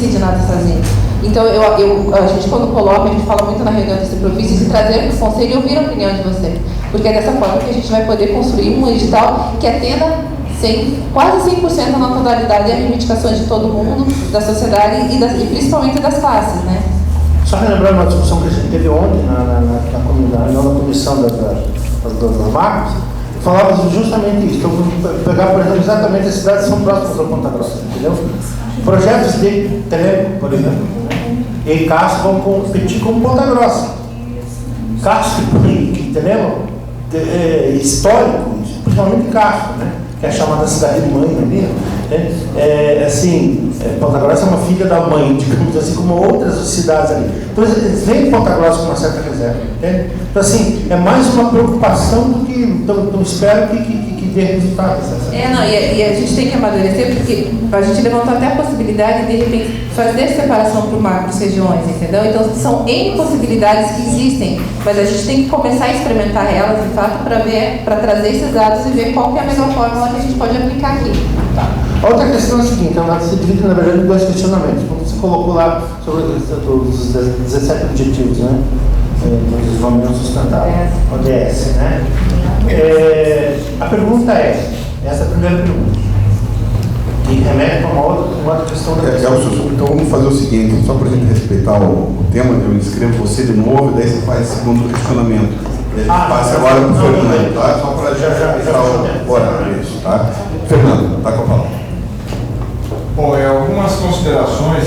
decide nada sozinho. Então, a gente, quando coloca, a gente fala muito na reunião desse Profício, de trazer para o Conselho e ouvir a opinião de você. Porque é dessa forma que a gente vai poder construir um edital que atenda quase 100% na totalidade das reivindicações de todo mundo, da sociedade e principalmente das classes, né? Só relembrando uma discussão que a gente teve ontem na comissão das macros, falava justamente isso. Então, vou pegar, por exemplo, exatamente as cidades que são próximas ao Ponta Grossa, entendeu? Projetos de Telemaco, por exemplo, e Castro vão competir com Ponta Grossa. Castro e Telemaco é histórico, principalmente Castro, né? Que é a chamada cidade de mãe ali, né? Ponta Grossa é uma filha da mãe, digamos assim, como outras cidades ali. Então, eles veem Ponta Grossa com uma certa reserva, entende? Então, assim, é mais uma preocupação do que, então espero que dê resultados. E a gente tem que amadurecer, porque a gente levantou até a possibilidade de repente, fazer separação por macros regiões, entendeu? Então, são N possibilidades que existem, mas a gente tem que começar a experimentar elas, de fato, para trazer esses dados e ver qual que é a melhor fórmula que a gente pode aplicar aqui. Tá. A outra questão é a seguinte, você divide, na verdade, em dois questionamentos. Como você colocou lá sobre os 17 objetivos, né? Do desenvolvimento sustentável, ODS, né? A pergunta essa é a primeira pergunta, e remete a uma outra questão da então vamos fazer o seguinte, só para a gente respeitar o tema, eu inscrevo você de novo, e daí você faz o segundo questionamento. Passa agora para o Fernando, tá? Só para já respeitar o horário, isso, tá? Fernando, tá com a palavra. Bom, algumas considerações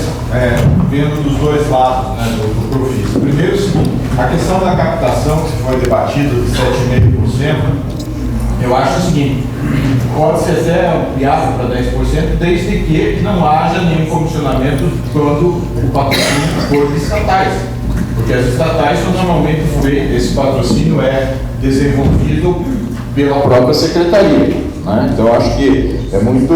vendo dos dois lados, né, do Profício. Primeiro, a questão da captação que foi debatida de 7,5%, eu acho o seguinte, pode ser até ampliado para 10%, desde que não haja nenhum comissionamento quando o patrocínio for de estatais. Porque as estatais são normalmente esse patrocínio é desenvolvido pela própria secretaria. Né? Então, acho que é muito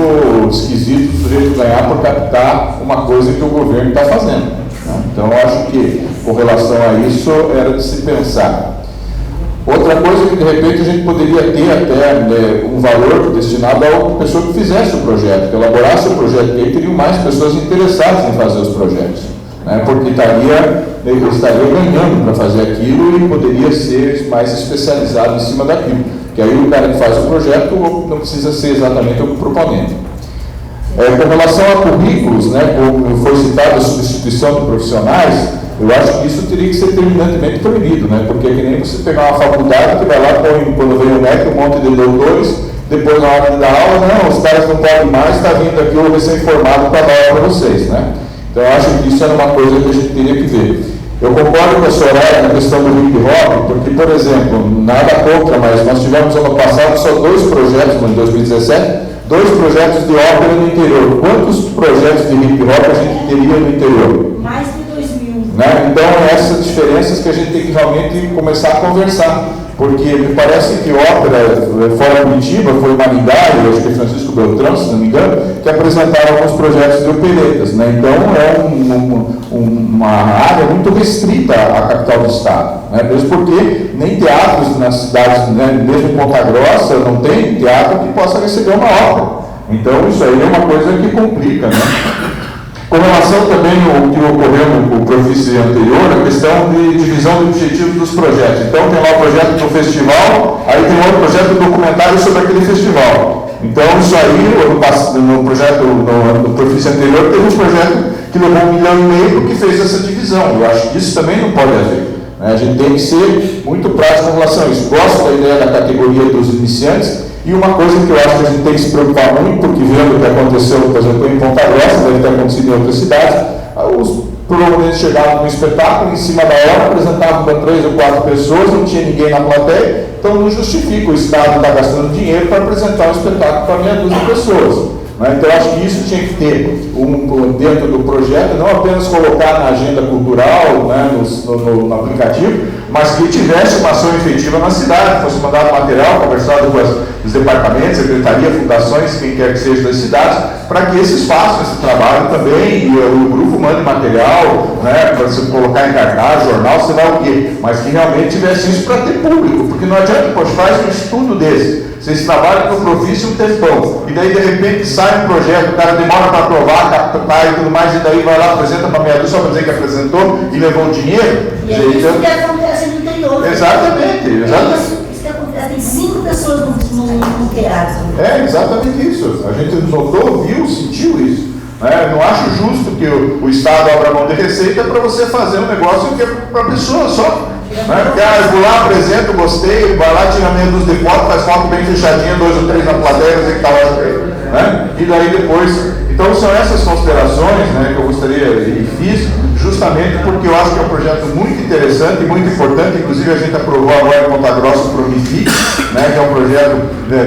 esquisito o sujeito ganhar por captar uma coisa que o governo está fazendo. Né? Então, acho que, com relação a isso, era de se pensar. Outra coisa que, de repente, a gente poderia ter até um valor destinado à pessoa que fizesse o projeto, que elaborasse o projeto, porque aí teriam mais pessoas interessadas em fazer os projetos. Né? Porque estaria ganhando para fazer aquilo e poderia ser mais especializado em cima daquilo. Que aí o cara que faz o projeto não precisa ser exatamente o proponente. Com relação a currículos, né, como foi citado a substituição de profissionais, eu acho que isso teria que ser terminantemente proibido, né, porque é que nem você pegar uma faculdade que vai lá, quando vem o MEC, um monte de doutores, depois na hora de dar aula, não, os caras não podem mais, está vindo aqui o recém-formado para dar aula para vocês. Né? Então eu acho que isso era uma coisa que a gente teria que ver. Eu concordo com a Soraya na questão do hip hop, porque, por exemplo, nada contra, mas nós tivemos ano passado só 2 projetos, em 2017, 2 projetos de ópera no interior. Quantos projetos de hip hop a gente teria no interior? Mais de 2.000. Né? Então, essas diferenças que a gente tem que realmente começar a conversar. Porque me parece que ópera fora Curitiba foi o Maringá, acho que é Francisco Beltrão, se não me engano, que apresentaram alguns projetos de operetas. Né? Então é uma área muito restrita à capital do estado. Né? Mesmo porque nem teatros nas cidades, né, mesmo em Ponta Grossa, não tem teatro que possa receber uma ópera. Então isso aí é uma coisa que complica. Né? Com relação também ao que ocorreu no Profício anterior, a questão de divisão de objetivos dos projetos. Então tem lá o projeto do festival, aí tem outro projeto documentário sobre aquele festival. Então isso aí, no projeto, no Profício anterior, teve um projeto que levou 1,5 milhão que fez essa divisão. Eu acho que isso também não pode haver. A gente tem que ser muito prático com relação a isso. Gosto da ideia da categoria dos iniciantes. E uma coisa que eu acho que a gente tem que se preocupar muito, porque vendo o que aconteceu, por exemplo, em Ponta Grossa, deve ter acontecido em outras cidades, os provavelmente chegavam no espetáculo, em cima da hora, apresentavam para 3 ou 4 pessoas, não tinha ninguém na plateia, então não justifica o Estado estar gastando dinheiro para apresentar um espetáculo para meia dúzia de pessoas. Né? Então, eu acho que isso tinha que ter dentro do projeto, não apenas colocar na agenda cultural, né, no aplicativo, mas que tivesse uma ação efetiva na cidade, fosse mandado material, conversado com os departamentos, secretaria, fundações, quem quer que seja das cidades, para que esses façam esse trabalho também, e o grupo mande material, né, para você colocar em cartaz, jornal, sei lá o quê, mas que realmente tivesse isso para ter público, porque não adianta, pois faz um estudo desse. Vocês trabalham no Profice um tempão, e daí de repente sai um projeto, o cara demora para aprovar, captar e tudo mais, e daí vai lá, apresenta para a meia dúzia só para dizer que apresentou e levou o dinheiro. E é isso que acontece no interior. Exatamente, exatamente. Isso que acontece. Tem 5 pessoas no teatro. É exatamente isso. A gente notou, viu, sentiu isso. Não acho justo que o Estado abra mão de receita para você fazer um negócio que é para a pessoa só. Porque eu vou lá, apresento, gostei, vai lá, tira meia dúzia de foto, faz foto bem fechadinha, 2 ou 3 na plateia, você que está lá, e daí depois. Então são essas considerações que eu gostaria e fiz, justamente porque eu acho que é um projeto muito interessante e muito importante. Inclusive a gente aprovou agora em Ponta Grossa o Promifi, que é um projeto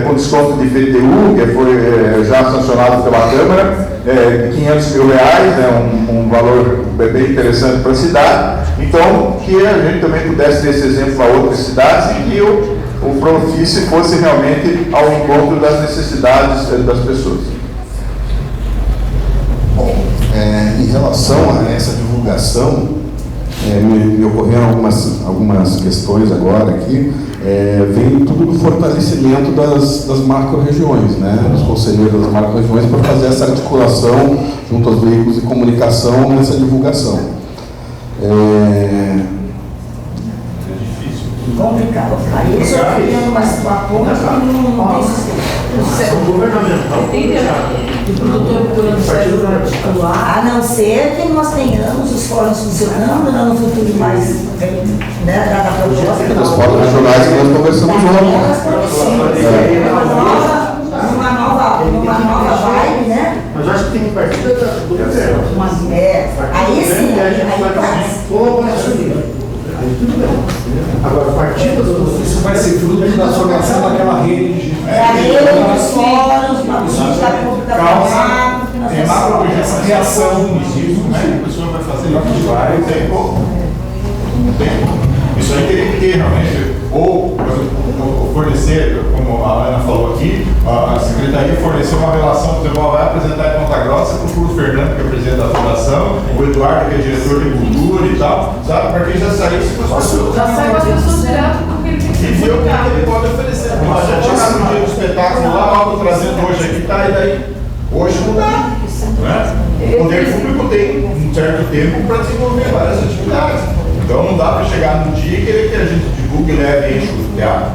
com desconto de IPTU, que foi já sancionado pela Câmara, de R$500 mil, um valor bem interessante para a cidade. Então, que a gente também pudesse ter esse exemplo para outras cidades e que o Profice fosse realmente ao encontro das necessidades das pessoas. Bom, em relação a essa divulgação, me ocorreram algumas questões agora aqui. Vem tudo do fortalecimento das macro-regiões, dos conselheiros das macro-regiões, para fazer essa articulação junto aos veículos de comunicação nessa divulgação. É difícil. Complicado. Aí eles estão criando uma ponta que não tem sistema. Ação governamental. O produtor procurando articular, a não ser que nós tenhamos os fóruns funcionando no futuro mais data proposta. Os fóruns regionais que nós conversamos Uma nova vibe, né? Mas eu acho que tem que partir do governo. Aí sim, aí faz. Colaboracionismo. Aí tudo bem. Agora, partindo do. Isso vai ser fruto da formação daquela rede. A rede dos fóruns, uma política pública formada. Tem essa reação do município, como é que a pessoa vai fazer isso? Vai, tem pouco. Isso aí teria que ter realmente, ou fornecer, como a Ana falou aqui, a Secretaria fornecer uma relação, por exemplo, vai apresentar em Ponta Grossa, procura o Fernando, que é o presidente da fundação, o Eduardo, que é diretor de cultura e tal, sabe? Para que já saísse com as pessoas. Já sai com as pessoas direto porque ele tem que E ver o que ele pode oferecer. Nós já chegar no dia do espetáculo lá, ó, estou trazendo hoje aqui, tá, e daí? Hoje não dá. O poder público tem um certo tempo para desenvolver várias atividades. Então não dá para chegar no dia e querer que a gente divulgue e leve e enche o teatro.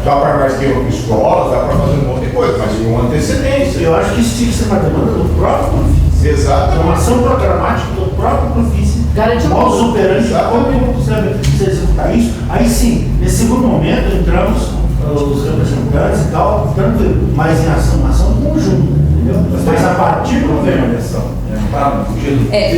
Dá para mais ter escolas, dá para fazer um monte de coisa, mas com antecedência. Eu acho que isso tinha que ser uma demanda do próprio Profice. Exato. Formação programática do próprio Profice. Garante um modus operandi, como você executar isso. Aí sim, nesse segundo momento, entramos os representantes e tal, tranquilo, mas em ação conjunta. Mas a partir do governo.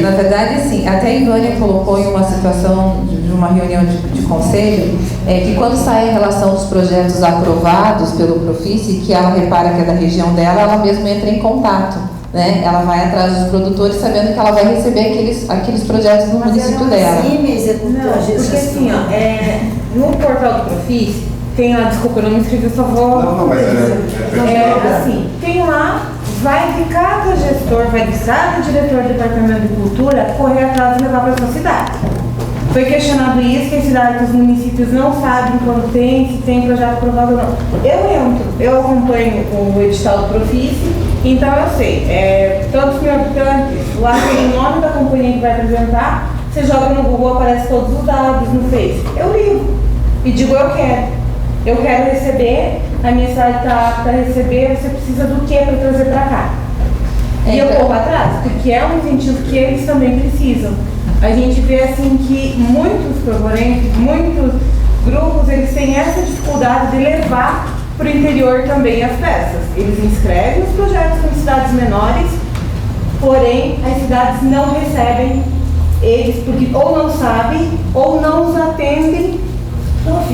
Na verdade, assim, até a Ivânia colocou em uma situação de uma reunião de conselho, que quando sai a relação dos projetos aprovados pelo Profice, que ela repara que é da região dela, ela mesma entra em contato. Ela vai atrás dos produtores sabendo que ela vai receber aqueles projetos no município dela. Porque assim, no portal do Profice, tem lá, desculpa, eu não me inscrevi, eu só vou... Não, mas assim, tem lá, vai de cada gestor, vai de cada diretor do departamento de cultura correr atrás e levar para a sua cidade. Foi questionado isso, que as cidades, os municípios não sabem quando tem, se tem projeto aprovado ou não. Eu acompanho o edital do Profice, então eu sei, todos os meus habitantes, lá tem o nome da companhia que vai apresentar, você joga no Google, aparece todos os dados, no Face. Eu ligo e digo, eu quero receber, a minha cidade está apta a receber, você precisa do que para trazer para cá? E eu corro atrás, porque é um incentivo que eles também precisam. A gente vê assim que muitos proponentes, muitos grupos, eles têm essa dificuldade de levar para o interior também as peças. Eles inscrevem os projetos em cidades menores, porém as cidades não recebem eles, porque ou não sabem ou não os atendem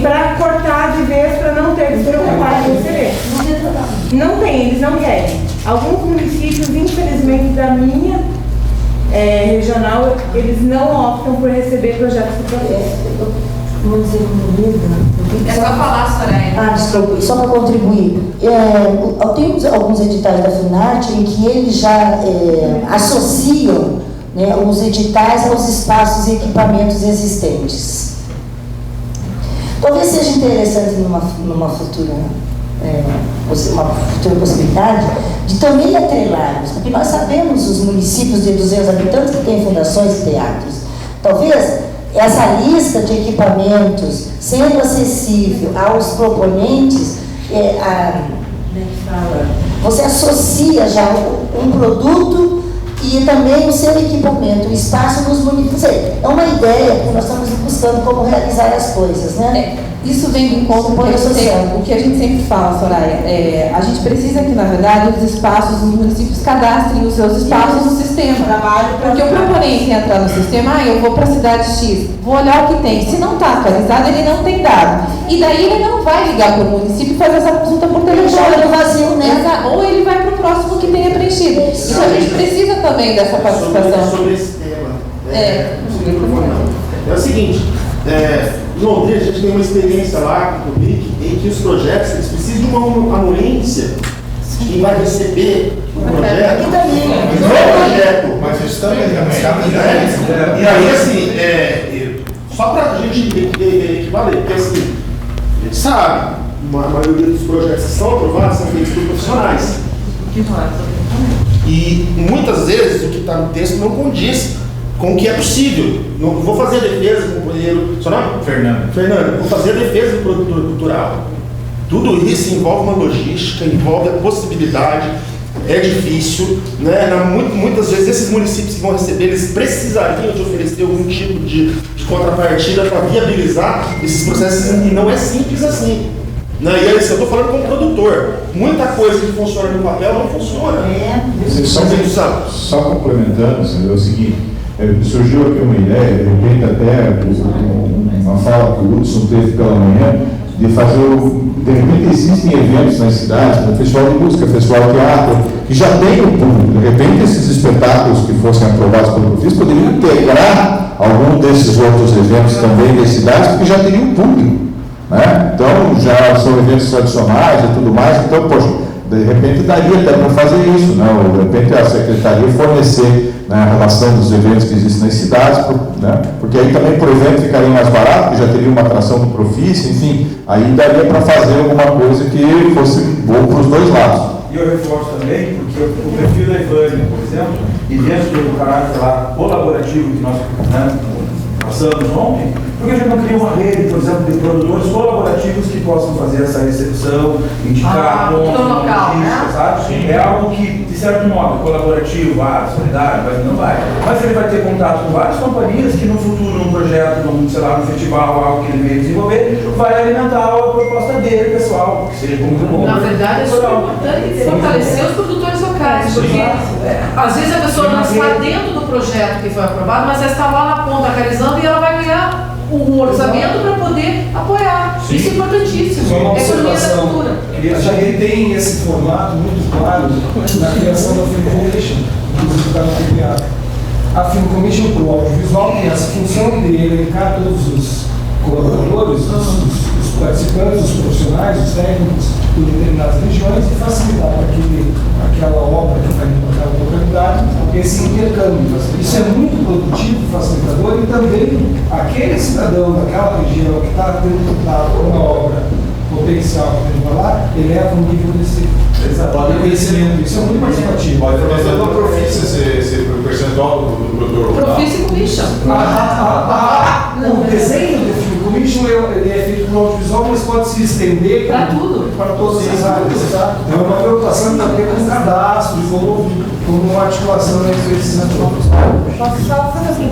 para cortar de vez, para não ter que se preocupar em receber. Não tem, eles não querem. Alguns municípios, infelizmente, da minha regional, eles não optam por receber projetos do Profice. Vou dizer É só falar, Soraya. Desculpe, só para contribuir. Tem alguns editais da Funarte em que eles já associam os editais aos espaços e equipamentos existentes. Talvez seja interessante numa futura uma futura possibilidade de também atrelarmos, porque nós sabemos os municípios de 200 habitantes que têm fundações e teatros. Talvez essa lista de equipamentos sendo acessível aos proponentes, você associa já um produto e também o seu equipamento, o espaço nos municípios. É uma ideia que nós estamos buscando como realizar as coisas, né? Isso vem do encontro o que a gente sempre fala, Soraya. A gente precisa que, na verdade, os espaços, os municípios cadastrem os seus espaços no sistema. Porque o proponente entrar no sistema, eu vou para a cidade X, vou olhar o que tem. Se não está atualizado, ele não tem dado. E daí ele não vai ligar para o município e fazer essa consulta por telefone no vazio, né? Ou ele vai para o próximo que tenha preenchido. Então a gente precisa também dessa participação. Sobre esse tema. É o seguinte, em Londrina a gente tem uma experiência lá com o PIC em que os projetos eles precisam de uma anuência de quem vai receber o projeto. Aqui também. Projeto. Mas isso também E aí, assim, só para a gente equivaler, porque assim, a gente sabe, a maioria dos projetos que são aprovados são feitos por profissionais. E muitas vezes o que está no texto não condiz com o que é possível. Não vou fazer a defesa, companheiro. Seu nome? Fernando, vou fazer a defesa do produtor cultural. Tudo isso envolve uma logística, envolve a possibilidade, é difícil, né? Muitas vezes esses municípios que vão receber, eles precisariam de oferecer algum tipo de contrapartida para viabilizar esses processos, e não é simples assim. Não, e aí, eu estou falando como produtor. Muita coisa que funciona no papel não funciona. Só complementando, é o seguinte, surgiu aqui uma ideia, de repente até uma fala que o Hudson teve pela manhã, de fazer, de repente existem eventos nas cidades, como festival de música, festival de teatro, que já tem o público. De repente esses espetáculos que fossem aprovados pelo Profis poderiam integrar algum desses outros eventos também das cidades, porque já teriam público. Né? Então já são eventos tradicionais e tudo mais, então, poxa, de repente daria até para fazer isso, né? Ou, de repente a secretaria fornecer, né, a relação dos eventos que existem nas cidades, né? Porque aí também por evento ficaria mais barato, porque já teria uma atração do Profício, enfim, aí daria para fazer alguma coisa que fosse bom para os dois lados. E eu reforço também, porque o perfil da Ivânia, por exemplo, e dentro do caráter lá colaborativo que nós passamos ontem, porque a gente não cria uma rede, por exemplo, de produtores colaborativos que possam fazer essa recepção, indicar pontos, notícias, sabe? Sim. É algo que, de certo modo, colaborativo, solidário, mas não vai. Mas ele vai ter contato com várias companhias que no futuro, num projeto, sei lá, num festival, algo que ele veio desenvolver, vai alimentar a proposta dele, pessoal, que seja muito bom. Na verdade, é super importante fortalecer os produtores locais, porque às vezes a pessoa não está dentro do projeto que foi aprovado, mas ela está lá na ponta acariciando e ela vai ganhar um orçamento para poder apoiar. Sim. Isso é importantíssimo. Só uma observação. Cultura. A gente tem esse formato muito claro na criação da Film Commission, a Film Commission para o audiovisual tem essa função de elencar todos os colaboradores, os participantes, os profissionais, os técnicos de determinadas regiões e facilitar aquela obra que está indo para aquela localidade esse intercâmbio. Isso é muito produtivo, facilitador, e também aquele cidadão daquela região que está tendo uma obra potencial para lá, eleva o nível desse conhecimento. Isso é muito participativo. Pode fazer uma Profício esse percentual do produtor. Profício Commission. O desenho do Film Commission ele é feito no audiovisual, mas pode se estender para tudo, para todas as áreas. É uma preocupação também com o cadastro, como uma articulação entre esses atores. Posso só fazer assim,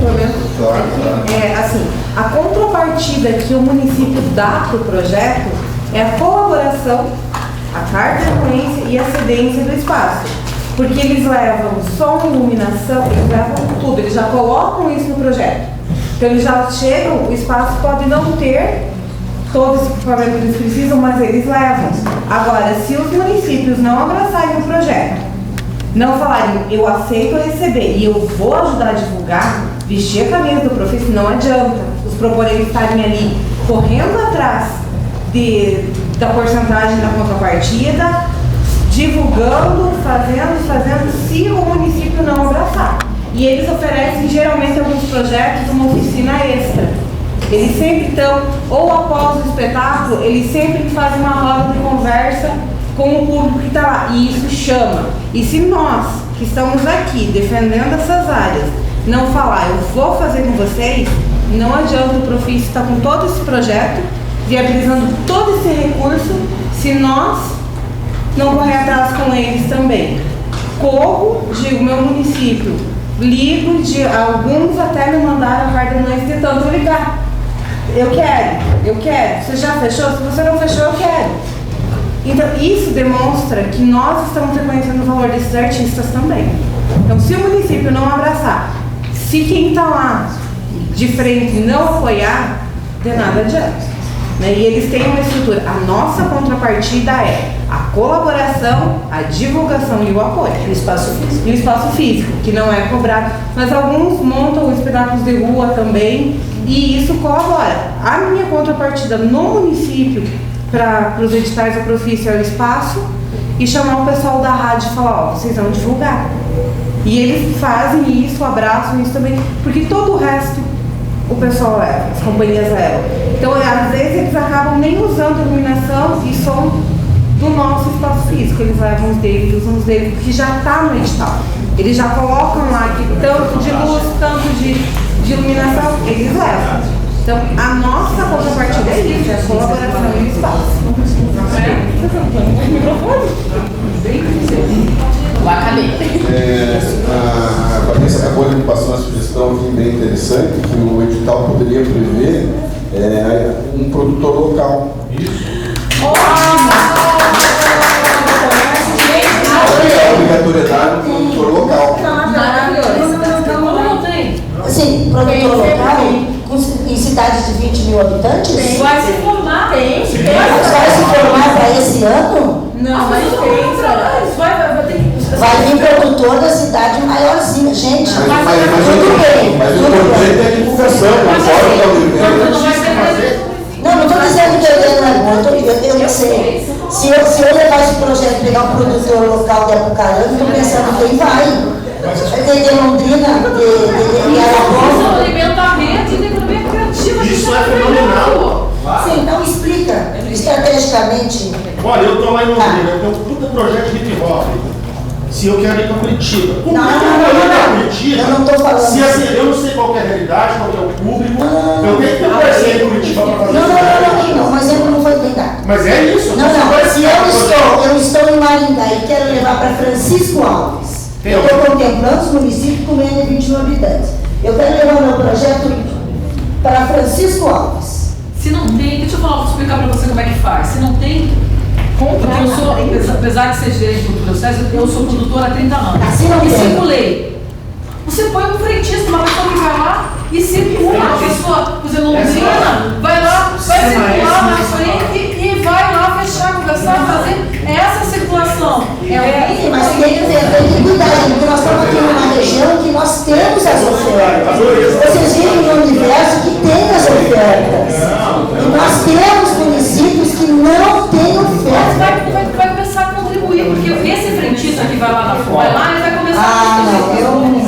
assim, a contrapartida que o município dá para o projeto é a colaboração, a carta de anuência e a cedência do espaço. Porque eles levam som, iluminação, eles levam tudo, eles já colocam isso no projeto. Então eles já chegam, o espaço pode não ter todo esse equipamento que eles precisam, mas eles levam. Agora, se os municípios não abraçarem o projeto, não falarem, eu aceito receber e eu vou ajudar a divulgar, vestir a camisa do Profício, não adianta os proponentes estarem ali correndo atrás da porcentagem da contrapartida, divulgando, fazendo, se o município não abraçar. E eles oferecem geralmente alguns projetos uma oficina extra, Eles sempre estão, ou após o espetáculo, eles sempre fazem uma roda de conversa com o público que está lá, e isso chama. E se nós, que estamos aqui defendendo essas áreas, não falar, eu vou fazer com vocês, não adianta o Profis estar com todo esse projeto, viabilizando todo esse recurso, se nós não correr atrás com eles também. Corro de o meu município, ligo de alguns até me mandaram a carta de noite de tanto ligar. Eu quero. Você já fechou? Se você não fechou, eu quero. Então, isso demonstra que nós estamos reconhecendo o valor desses artistas também. Então, se o município não abraçar, se quem está lá de frente não apoiar, de nada adianta. Né? E eles têm uma estrutura. A nossa contrapartida é a colaboração, a divulgação e o apoio. E o espaço físico. E o espaço físico, que não é cobrado. Mas alguns montam espetáculos de rua também, e isso colabora. A minha contrapartida no município, para os editais da Profis, é o espaço, e chamar o pessoal da rádio e falar, ó, vocês vão divulgar. E eles fazem isso, abraçam isso também, porque todo o resto o pessoal leva, as companhias levam. Então, às vezes, eles acabam nem usando iluminação e som do nosso espaço físico. Eles levam os deles, usam os deles, porque já está no edital. Eles já colocam lá que tanto de luz, tanto de iluminação, eles levam. Então, a nossa contrapartida é isso, é a colaboração e o espaço. A Vanessa acabou de passar uma sugestão aqui bem interessante, que o edital poderia prever um produtor local. A obrigatoriedade do produtor local. Sim, produtor local em cidades de 20 mil habitantes? Vai se formar. Vai se formar para esse ano? Não, mas vai vir produtor da cidade maiorzinha, gente. Tudo bem. Mas o importante é a divulgação, conforme da universidade. Não estou dizendo que eu não sei. Se eu levar esse projeto e pegar um produtor local de Apucarana, estou pensando quem vai. De Londrina, de Aragão. Isso alimenta a rede de economia criativa. Isso é fenomenal. Sim, então explica, estrategicamente. Olha, eu estou lá em Londrina, eu tenho um puta projeto de hip hop. Se eu quero ir para Curitiba. Eu não estou falando. Se assim, eu não sei qual é a realidade, qual é o público, eu tenho que ter parceria em Curitiba para fazer isso. Não, mas eu não foi bem dado. Mas é isso. Eu estou em Maringá e quero levar para Francisco Alves. Eu estou contemplando os municípios com menos de 20 mil habitantes. Eu quero levar meu projeto para Francisco Alves. Se não tem, deixa eu falar, vou explicar para você como é que faz. Se não tem, porque eu sou, apesar de ser gerente de cultura, eu sou produtora há 30 anos. E circulei. Você põe um frentista, uma pessoa que vai lá e circula. Uma pessoa, por exemplo, Londrina, vai lá, vai circular na frente e vai lá fechar, conversar, fazer essa circulação. Mas tem que cuidar, porque nós estamos aqui numa região que nós temos as ofertas. Vocês vivem no universo que tem as ofertas. E nós temos municípios que não têm oferta. Mas vai começar a contribuir, porque esse frentista que vai lá na frente, vai lá e vai começar a contribuir.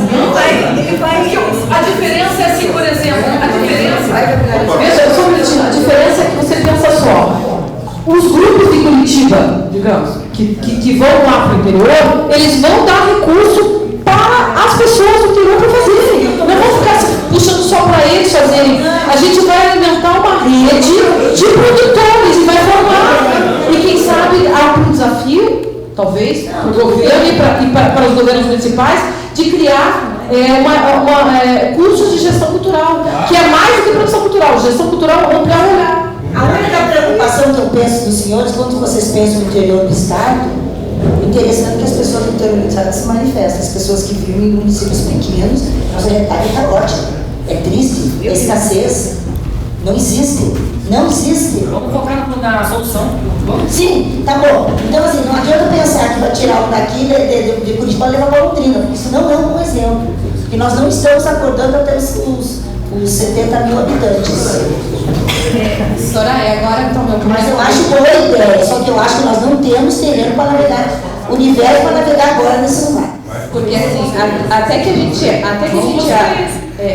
A diferença é assim, por exemplo, a diferença é que você pensa só, os grupos de Curitiba, digamos, que vão lá para o interior, eles vão dar recurso para as pessoas do interior para fazerem. Não vão ficar puxando só para eles fazerem. A gente vai alimentar uma rede de produtores e vai formar. E quem sabe há um desafio, talvez, para o governo e para os governos municipais, de criar cursos de gestão cultural, que é mais do que produção cultural. Gestão cultural é para olhar. A única preocupação que eu penso dos senhores, quando vocês pensam no interior do Estado, interessante que as pessoas do interior do Estado se manifestam. As pessoas que vivem em municípios pequenos, nossa realidade está ótima. É triste, é escassez. Não existe. Não existe. Vamos focar na solução. Sim, tá bom. Então, assim, não adianta pensar que vai tirar um daqui de Curitiba e levar para Londrina, porque isso não é um bom exemplo. Porque nós não estamos acordando até os 70 mil habitantes. Soraya, agora então meu Mas eu acho boa ideia, só que eu acho que nós não temos terreno para navegar, universo para navegar agora nesse lugar. Porque assim, até que a gente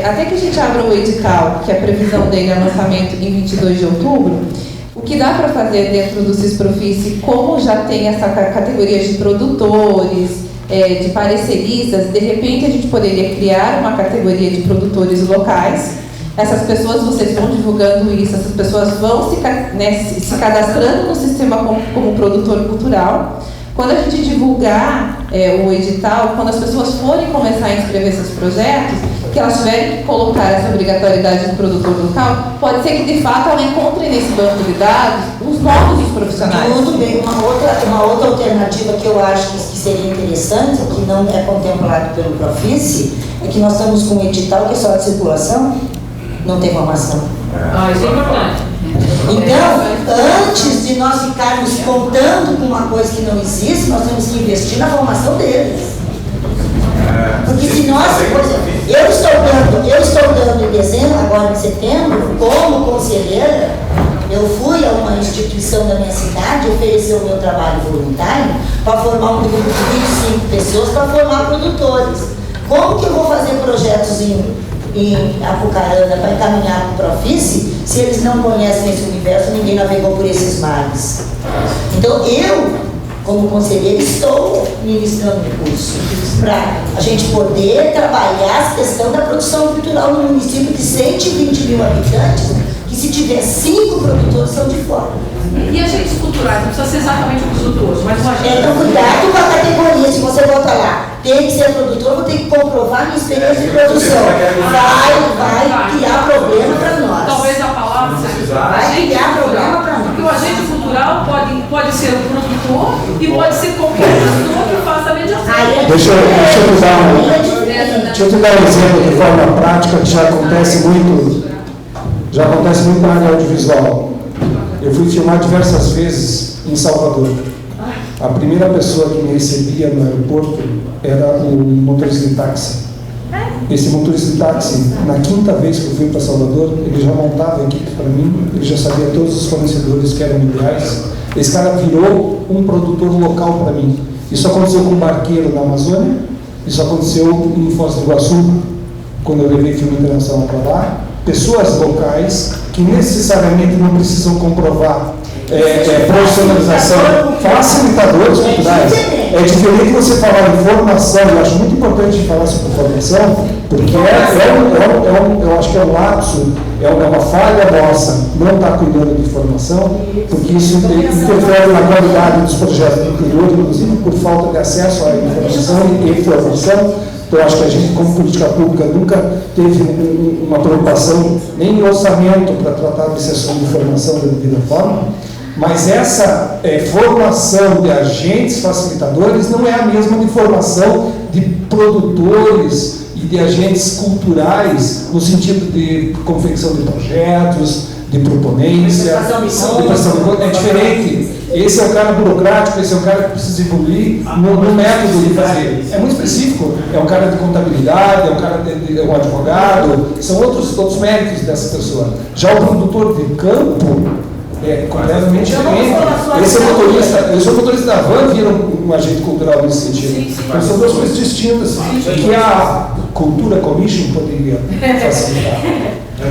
até que a gente abra o edital, que a previsão dele é lançamento em 22 de outubro, o que dá para fazer dentro do CISPROFICE, como já tem essa categoria de produtores, de pareceristas, de repente a gente poderia criar uma categoria de produtores locais. Essas pessoas, vocês vão divulgando isso, essas pessoas vão se cadastrando no sistema como produtor cultural. Quando a gente divulgar o edital, quando as pessoas forem começar a inscrever esses projetos, que elas tiverem que colocar essa obrigatoriedade do produtor local, pode ser que de fato ela encontre nesse banco de dados os nomes dos profissionais. Tudo bem, uma outra alternativa que eu acho que seria interessante, que não é contemplado pelo Profice, é que nós estamos com um edital que é só de circulação, não tem formação. Isso é importante. Então, antes de nós ficarmos contando com uma coisa que não existe, nós temos que investir na formação deles. Porque se nós, por exemplo, eu estou dando em dezembro, agora em setembro, como conselheira, eu fui a uma instituição da minha cidade, oferecer o meu trabalho voluntário para formar um grupo de 25 pessoas para formar produtores. Como que eu vou fazer projetos em Apucarana para encaminhar para o Profice, se eles não conhecem esse universo, ninguém navegou por esses mares. Então eu, como conselheira, estou ministrando um curso para a gente poder trabalhar a questão da produção cultural no município de 120 mil habitantes, que se tiver 5 produtores são de fora. E agentes culturais, não precisa ser exatamente um produtor, mas um agente. Então, cuidado com a categoria, se você volta lá, tem que ser produtor, vou ter que comprovar minha experiência de produção. Vai criar problema para nós. Talvez a palavra seja. Vai criar problema para nós. Porque o agente cultural pode ser um produtor e pode ser qualquer pessoa que faça a mediação. Deixa eu te dar um exemplo de forma prática que já acontece muito na área audiovisual. Eu fui filmar diversas vezes em Salvador. A primeira pessoa que me recebia no aeroporto era o motorista de táxi. Esse motorista de táxi, na quinta vez que eu fui para Salvador, ele já montava a equipe para mim, ele já sabia todos os fornecedores que eram ideais. Esse cara virou um produtor local para mim. Isso aconteceu com um barqueiro na Amazônia, isso aconteceu em Foz do Iguaçu, quando eu levei filme internacional para lá. Pessoas locais que necessariamente não precisam comprovar profissionalização, facilitadores culturais. É diferente você falar em formação, eu acho muito importante falar sobre formação, porque eu acho que é um lapso, é uma falha nossa não estar cuidando de formação, porque isso interfere na qualidade dos projetos do interior, inclusive por falta de acesso à informação e formação. Então, eu acho que a gente, como política pública, nunca teve uma preocupação nem em orçamento para tratar desse assunto de formação da devida forma, mas essa formação de agentes facilitadores não é a mesma de formação de produtores e de agentes culturais, no sentido de confecção de projetos, de proponência, de prestação de contas. É diferente. Esse é o cara burocrático, esse é o cara que precisa evoluir no método de fazer. É muito específico. É um cara de contabilidade, é um cara é um advogado, são outros méritos dessa pessoa. Já o produtor de campo é completamente diferente. Esse é o motorista da van, vira um agente cultural nesse sentido. Então são duas coisas distintas que a Cultura Commission poderia facilitar. Eu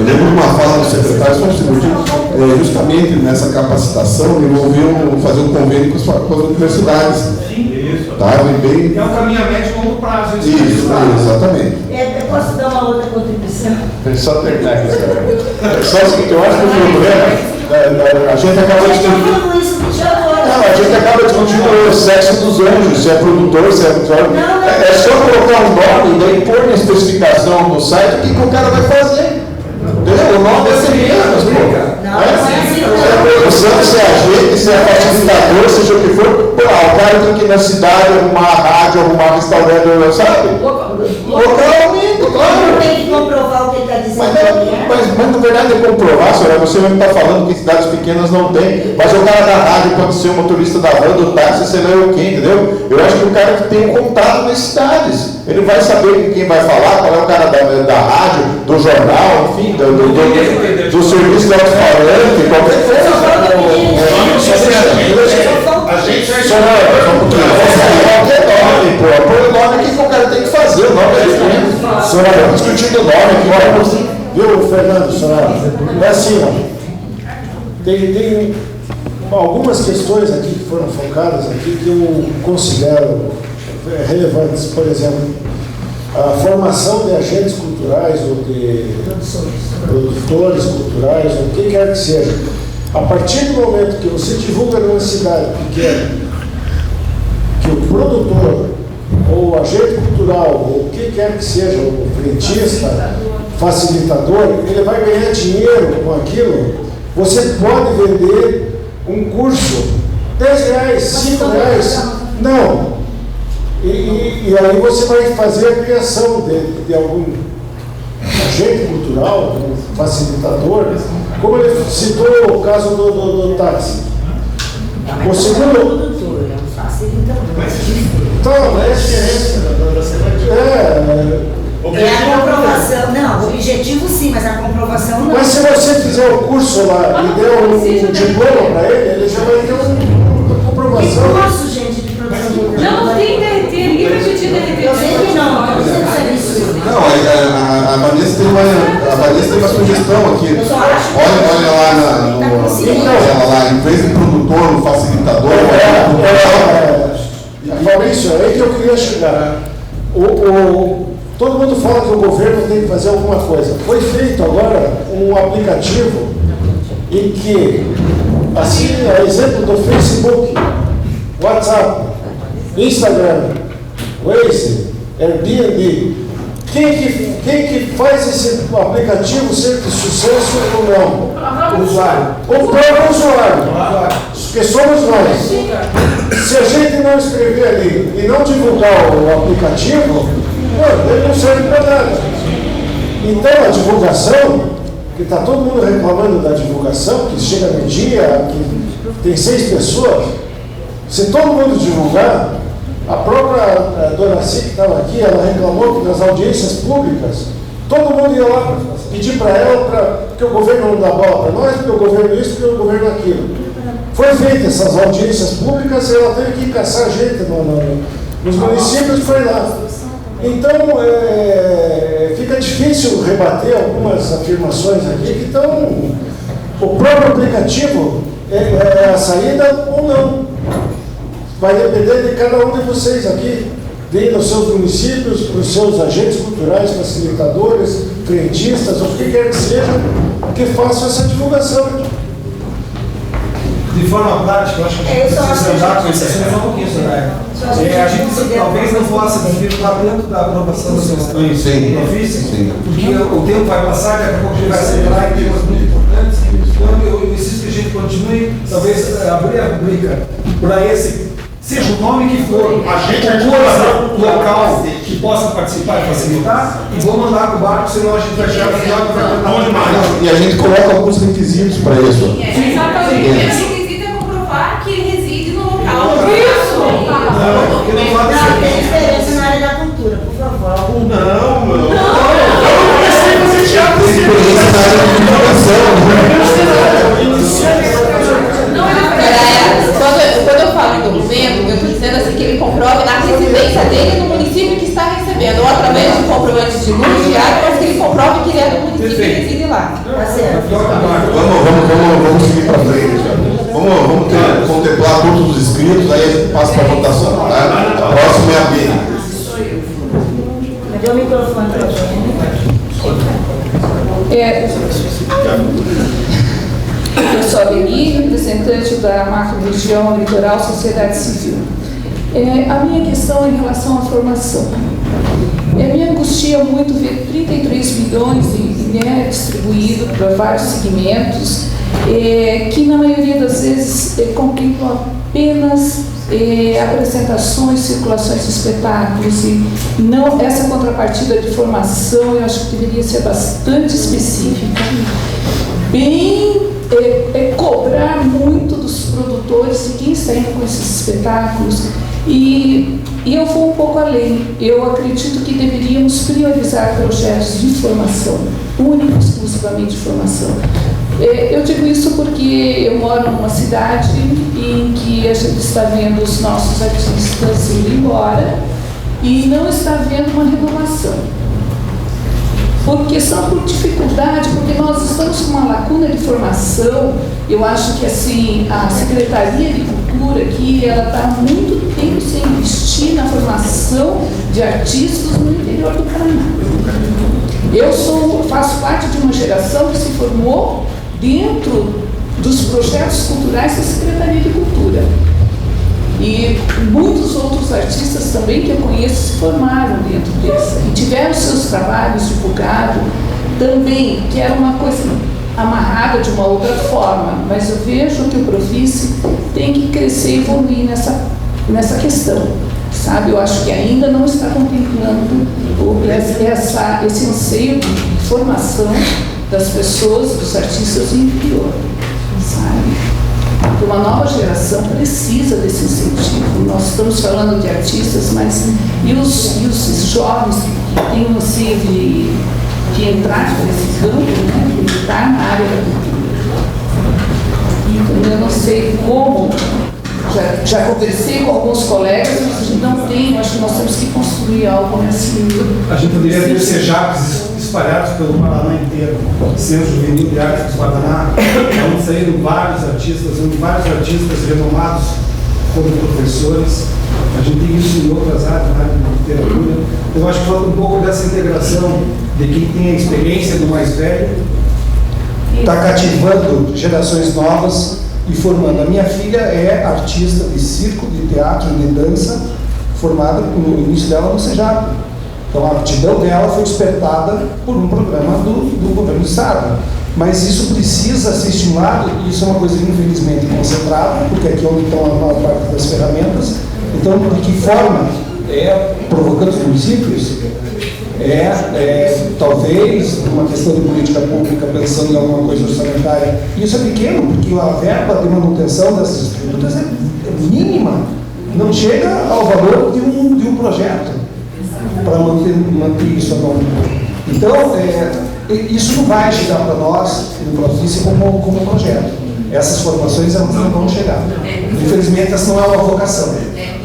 lembro de uma fala do secretário só um segundo, justamente nessa capacitação envolveu fazer um convênio com as universidades. Sim, isso. Tá, bem... É um caminho a médio e longo prazo. Isso, exatamente. Eu posso dar uma outra contribuição? Só terminar aqui, só o seguinte, eu acho que o problema, a gente acaba de discutir o sexo dos anjos, se é produtor, se é produtor. É só colocar um nome e daí pôr na especificação do site o que o cara vai fazer. Entendeu? O nome é ser mesmo, se é produção, se é agente, se é facilitador, seja o que for, o cara tem que ir na cidade arrumar a rádio, arrumar restaurante, sabe? Localmente, claro. Tem que comprovar o que ele está dizendo. Mas na verdade é comprovar, senhora, você mesmo está falando que cidades pequenas não tem, mas o cara da rádio pode ser o motorista da van, do táxi, sei lá o quê, entendeu? Eu acho que o cara que tem um contato nas cidades, ele vai saber com quem vai falar, qual é o cara da rádio, do jornal, enfim, do serviço de alto-falante, qualquer coisa. Põe o nome aqui que o cara tem que fazer, o nome é diferente. Soraya, discutindo o nome aqui, viu, Fernando, Soraya? É assim, ó. Tem algumas questões aqui que foram focadas aqui que eu considero relevantes. Por exemplo, a formação de agentes culturais ou de produtores culturais, ou o que quer que seja. A partir do momento que você divulga numa cidade pequena que o produtor ou o agente cultural, ou o que quer que seja, o frentista, facilitador, ele vai ganhar dinheiro com aquilo, você pode vender um curso, R$10, R$5, não. E aí você vai fazer a criação de algum agente cultural, um facilitador, como ele citou o caso do táxi. O segundo... Então, é a diferença. É a comprovação, não, o objetivo sim, mas a comprovação não. Mas se você fizer o curso lá e der um diploma para ele já vai ter uma comprovação. Que curso, gente, de produção? Não tem DRT, ninguém vai pedir DRT. Eu sei que não, não precisa de serviço. Não, a Vanessa tem uma sugestão aqui. Olha lá lá, em vez de produtor, um facilitador. Fabrício, é aí que eu queria chegar. Todo mundo fala que o governo tem que fazer alguma coisa. Foi feito agora um aplicativo em que, assim, a exemplo do Facebook, WhatsApp, Instagram, Waze, Airbnb, quem que faz esse aplicativo ser de sucesso ou não? O usuário. O próprio usuário. Que somos nós. Se a gente não escrever ali e não divulgar o aplicativo, ele não serve para nada. Então a divulgação, que está todo mundo reclamando da divulgação, que chega no dia, que tem 6 pessoas, se todo mundo divulgar, a própria Dona Cic que estava aqui, ela reclamou que nas audiências públicas, todo mundo ia lá pedir para ela, porque o governo não dá bola para nós, porque o governo isso, porque o governo aquilo. Foi feita essas audiências públicas e ela teve que caçar gente nos municípios e foi lá. Então, fica difícil rebater algumas afirmações aqui que estão... O próprio aplicativo é a saída ou não. Vai depender de cada um de vocês aqui, dentro dos seus municípios, para os seus agentes culturais, facilitadores, frentistas, ou o que quer que seja, que façam essa divulgação. De forma prática, eu acho que a gente precisa andar com esse assunto só um pouquinho, né? A gente talvez não possa desvirtuar tanto da aprovação das questões do ofício, porque o tempo vai passar, daqui a pouco a gente vai acelerar em temas muito importantes. Então eu insisto que a gente continue, talvez abrir a rubrica para esse, seja o nome que for, a gente local que possa participar e facilitar, e vou mandar para o barco, senão a gente vai chegar no final e vai estar bom demais. E a gente coloca alguns requisitos para isso. Exatamente. Que ele reside no local. Isso! Não, tem diferença na área da cultura, por favor. Não. Eu comecei a fazer teatro. Tem experiência na área de divulgação. Quando eu falo em documento, eu estou dizendo assim que ele comprove na residência dele no município que está recebendo, ou através de comprovantes de luz, de água, mas que ele comprove que ele é do município que reside lá. Tá certo. Vamos seguir para frente. Vamos contemplar todos os inscritos, aí a gente passa para a votação. Tá? A próxima é a Bia. Cadê o microfone para a gente? Eu sou a Beni, representante da Macro-Região Litoral Sociedade Civil. A minha questão é em relação à formação. Me angustia muito ver 33 milhões distribuídos para vários segmentos, que na maioria das vezes contemplam apenas apresentações, circulações de espetáculos, e não essa contrapartida de formação. Eu acho que deveria ser bastante específica, cobrar muito dos produtores e quem está indo com esses espetáculos. E eu vou um pouco além. Eu acredito que deveríamos priorizar projetos de formação, única e exclusivamente de formação. Eu digo isso porque eu moro numa cidade em que a gente está vendo os nossos artistas indo embora e não está havendo uma renovação. por questão, por dificuldade, porque nós estamos com uma lacuna de formação. Eu acho que assim, a Secretaria de Cultura aqui, ela está há muito tempo sem investir na formação de artistas no interior do Paraná. Eu faço parte de uma geração que se formou dentro dos projetos culturais da Secretaria de Cultura. E muitos outros artistas também que eu conheço se formaram dentro dessa e tiveram seus trabalhos divulgados também, que era uma coisa amarrada de uma outra forma, mas eu vejo que o Profice tem que crescer e evoluir nessa questão, sabe? Eu acho que ainda não está contemplando esse anseio de formação das pessoas, dos artistas do interior, sabe? Uma nova geração precisa desse incentivo. Nós estamos falando de artistas, mas e os jovens que têm o anseio de entrar nesse campo, né, de estar na área da cultura? Então, eu não sei como, já conversei com alguns colegas, mas a gente não tem, acho que nós temos que construir algo nesse nível. A gente poderia ter CEJAPs espalhados pelo Paraná inteiro, Centro Juvenil de Artes do Paraná, onde saíram vários artistas renomados como professores. A gente tem isso em outras áreas, na área de literatura. Eu acho que falta um pouco dessa integração de quem tem a experiência do mais velho, está cativando gerações novas e formando. A minha filha é artista de circo, de teatro, de dança, formada no início dela no CEJAP. Então a aptidão dela foi despertada por um programa do governo do Estado. Mas isso precisa ser estimulado, e isso é uma coisa infelizmente concentrada, porque aqui é onde estão a maior parte das ferramentas. Então, de que forma provocando os municípios, talvez uma questão de política pública, pensando em alguma coisa orçamentária. Isso é pequeno, porque a verba de manutenção dessas estruturas é mínima, não chega ao valor de um projeto para manter isso a longo. Então, isso não vai chegar para nós, no Profice, como projeto. Essas formações não vão chegar. Infelizmente, essa não é uma vocação.